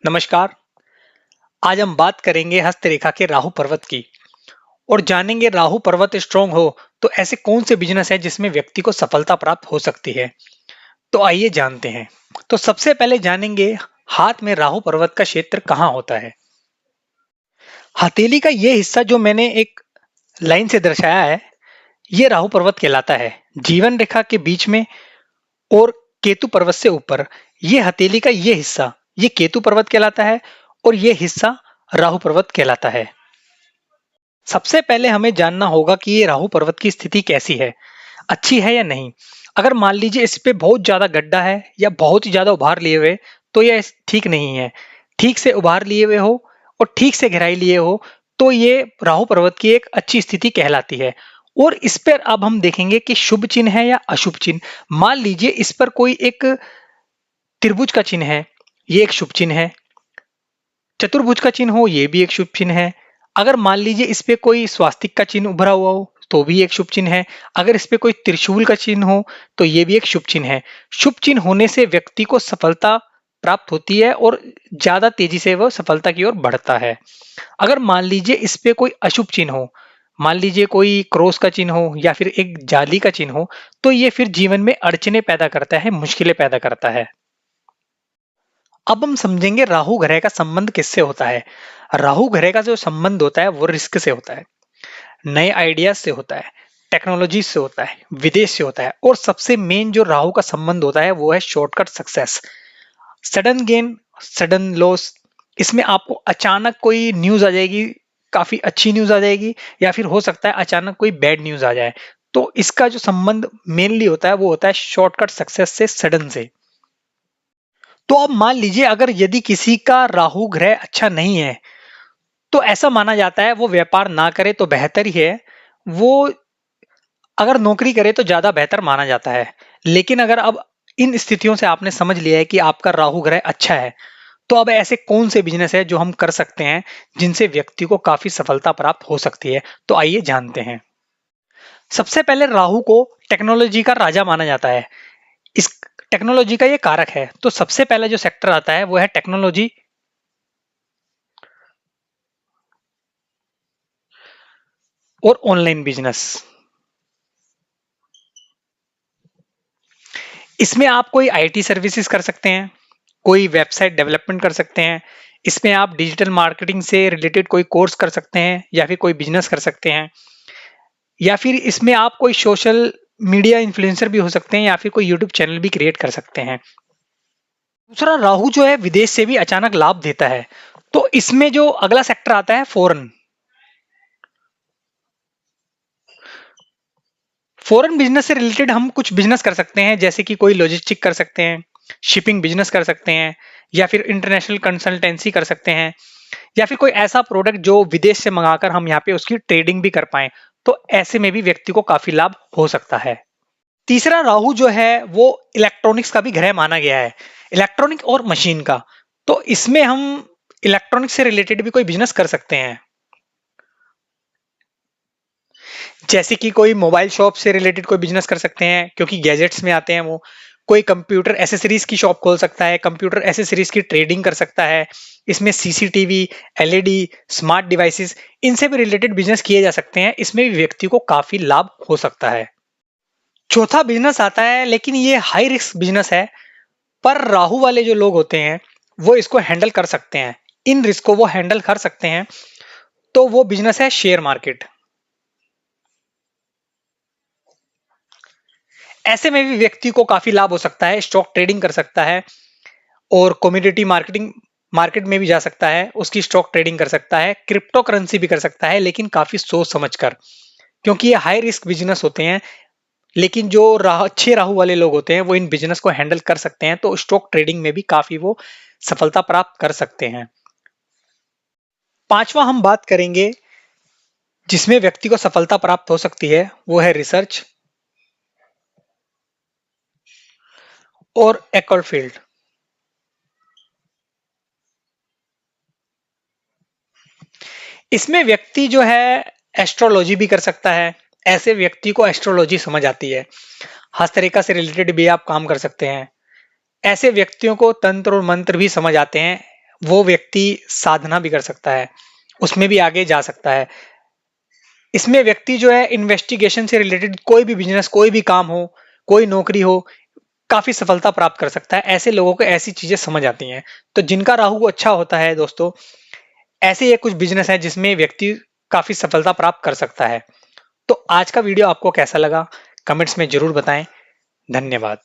नमस्कार। आज हम बात करेंगे हस्तरेखा के राहु पर्वत की और जानेंगे राहु पर्वत स्ट्रांग हो तो ऐसे कौन से बिजनेस है जिसमें व्यक्ति को सफलता प्राप्त हो सकती है। तो आइए जानते हैं। तो सबसे पहले जानेंगे हाथ में राहु पर्वत का क्षेत्र कहाँ होता है। हथेली का ये हिस्सा जो मैंने एक लाइन से दर्शाया है, ये राहु पर्वत कहलाता है। जीवन रेखा के बीच में और केतु पर्वत से ऊपर ये हथेली का ये हिस्सा ये केतु पर्वत कहलाता है और ये हिस्सा राहु पर्वत कहलाता है। सबसे पहले हमें जानना होगा कि ये राहु पर्वत की स्थिति कैसी है, अच्छी है या नहीं। अगर मान लीजिए इस पे बहुत ज्यादा गड्ढा है या बहुत ही ज्यादा उभार लिए हुए तो ये ठीक नहीं है। ठीक से उभार लिए हुए हो और ठीक से गहराई लिए हो तो ये राहु पर्वत की एक अच्छी स्थिति कहलाती है। और इस पर अब हम देखेंगे कि शुभ चिन्ह है या अशुभ चिन्ह। मान लीजिए इस पर कोई एक त्रिभुज का चिन्ह है, ये एक शुभ चिन्ह है। चतुर्भुज का चिन्ह हो, ये भी एक शुभ चिन्ह है। अगर मान लीजिए इस पे कोई स्वास्तिक का चिन्ह उभरा हुआ हो तो भी एक शुभ चिन्ह है। अगर इस पे कोई त्रिशूल का चिन्ह हो तो ये भी एक शुभ चिन्ह है। शुभ चिन्ह होने से व्यक्ति को सफलता प्राप्त होती है और ज्यादा तेजी से वह सफलता की ओर बढ़ता है। अगर मान लीजिए इस पे कोई अशुभ चिन्ह हो, मान लीजिए कोई क्रॉस का चिन्ह हो या फिर एक जाली का चिन्ह हो, तो ये फिर जीवन में अड़चने पैदा करता है, मुश्किलें पैदा करता है। अब हम समझेंगे राहु ग्रह का संबंध किससे होता है। राहु ग्रह का जो संबंध होता है वो रिस्क से होता है, नए आइडियाज से होता है, टेक्नोलॉजी से होता है, विदेश से होता है और सबसे मेन जो राहु का संबंध होता है वो है shortcut success, sudden gain, sudden loss. इसमें आपको अचानक कोई न्यूज आ जाएगी, काफी अच्छी न्यूज आ जाएगी या फिर हो सकता है अचानक कोई बैड न्यूज आ जाए। तो इसका जो संबंध मेनली होता है वो होता है शॉर्टकट सक्सेस से, सडन से। तो अब मान लीजिए अगर यदि किसी का राहु ग्रह अच्छा नहीं है तो ऐसा माना जाता है वो व्यापार ना करे तो बेहतर ही है। वो अगर नौकरी करे तो ज्यादा बेहतर माना जाता है। लेकिन अगर अब इन स्थितियों से आपने समझ लिया है कि आपका राहु ग्रह अच्छा है, तो अब ऐसे कौन से बिजनेस है जो हम कर सकते हैं जिनसे व्यक्ति को काफी सफलता प्राप्त हो सकती है। तो आइए जानते हैं। सबसे पहले राहु को टेक्नोलॉजी का राजा माना जाता है। इस टेक्नोलॉजी का ये कारक है। तो सबसे पहले जो सेक्टर आता है वो है टेक्नोलॉजी और ऑनलाइन बिजनेस। इसमें आप कोई आईटी सर्विसेज कर सकते हैं, कोई वेबसाइट डेवलपमेंट कर सकते हैं। इसमें आप डिजिटल मार्केटिंग से रिलेटेड कोई कोर्स कर सकते हैं या फिर कोई बिजनेस कर सकते हैं। या फिर इसमें आप कोई सोशल मीडिया इन्फ्लुएंसर भी हो सकते हैं या फिर कोई यूट्यूब चैनल भी क्रिएट कर सकते हैं। दूसरा, राहु जो है विदेश से भी अचानक लाभ देता है। तो इसमें जो अगला सेक्टर आता है फॉरेन। फॉरेन बिजनेस से रिलेटेड हम कुछ बिजनेस कर सकते हैं, जैसे कि कोई लॉजिस्टिक कर सकते हैं, शिपिंग बिजनेस कर सकते हैं या फिर इंटरनेशनल कंसल्टेंसी कर सकते हैं या फिर कोई ऐसा प्रोडक्ट जो विदेश से मंगाकर हम यहाँ पे उसकी ट्रेडिंग भी कर पाए। तो ऐसे में भी व्यक्ति को काफी लाभ हो सकता है। तीसरा, राहु जो है वो इलेक्ट्रॉनिक्स का भी ग्रह माना गया है, इलेक्ट्रॉनिक और मशीन का। तो इसमें हम इलेक्ट्रॉनिक्स से रिलेटेड भी कोई बिजनेस कर सकते हैं, जैसे कि कोई मोबाइल शॉप से रिलेटेड कोई बिजनेस कर सकते हैं क्योंकि गैजेट्स में आते हैं वो। कोई कंप्यूटर एसेसरीज की शॉप खोल सकता है, कंप्यूटर एसेसरीज की ट्रेडिंग कर सकता है। इसमें सीसीटीवी, एलईडी, स्मार्ट डिवाइसेस, इनसे भी रिलेटेड बिजनेस किए जा सकते हैं। इसमें भी व्यक्ति को काफी लाभ हो सकता है। चौथा बिजनेस आता है, लेकिन ये हाई रिस्क बिजनेस है, पर राहु वाले जो लोग होते हैं वो इसको हैंडल कर सकते हैं, इन रिस्क को वो हैंडल कर सकते हैं। तो वो बिजनेस है शेयर मार्केट। ऐसे में भी व्यक्ति को काफी लाभ हो सकता है, स्टॉक ट्रेडिंग कर सकता है और कमोडिटी मार्केटिंग मार्केट में भी जा सकता है, उसकी स्टॉक ट्रेडिंग कर सकता है, क्रिप्टो करेंसी भी कर सकता है, लेकिन काफी सोच समझकर, क्योंकि ये हाई रिस्क बिजनेस होते हैं। लेकिन जो अच्छे राहु वाले लोग होते हैं वो इन बिजनेस को हैंडल कर सकते हैं, तो स्टॉक ट्रेडिंग में भी काफी वो सफलता प्राप्त कर सकते हैं। पांचवा हम बात करेंगे जिसमें व्यक्ति को सफलता प्राप्त हो सकती है, वो है रिसर्च और एक्वर फील्ड। इसमें व्यक्ति जो है एस्ट्रोलॉजी भी कर सकता है। ऐसे व्यक्ति को एस्ट्रोलॉजी समझ आती है। हस्तरेखा से रिलेटेड भी आप काम कर सकते हैं। ऐसे व्यक्तियों को तंत्र और मंत्र भी समझ आते हैं। वो व्यक्ति साधना भी कर सकता है, उसमें भी आगे जा सकता है। इसमें व्यक्ति जो है इन्वेस्टिगेशन से रिलेटेड कोई भी बिजनेस, कोई भी काम हो, कोई नौकरी हो, काफी सफलता प्राप्त कर सकता है। ऐसे लोगों को ऐसी चीजें समझ आती हैं। तो जिनका राहु अच्छा होता है दोस्तों, ऐसे ये कुछ बिजनेस है जिसमें व्यक्ति काफी सफलता प्राप्त कर सकता है। तो आज का वीडियो आपको कैसा लगा, कमेंट्स में जरूर बताएं। धन्यवाद।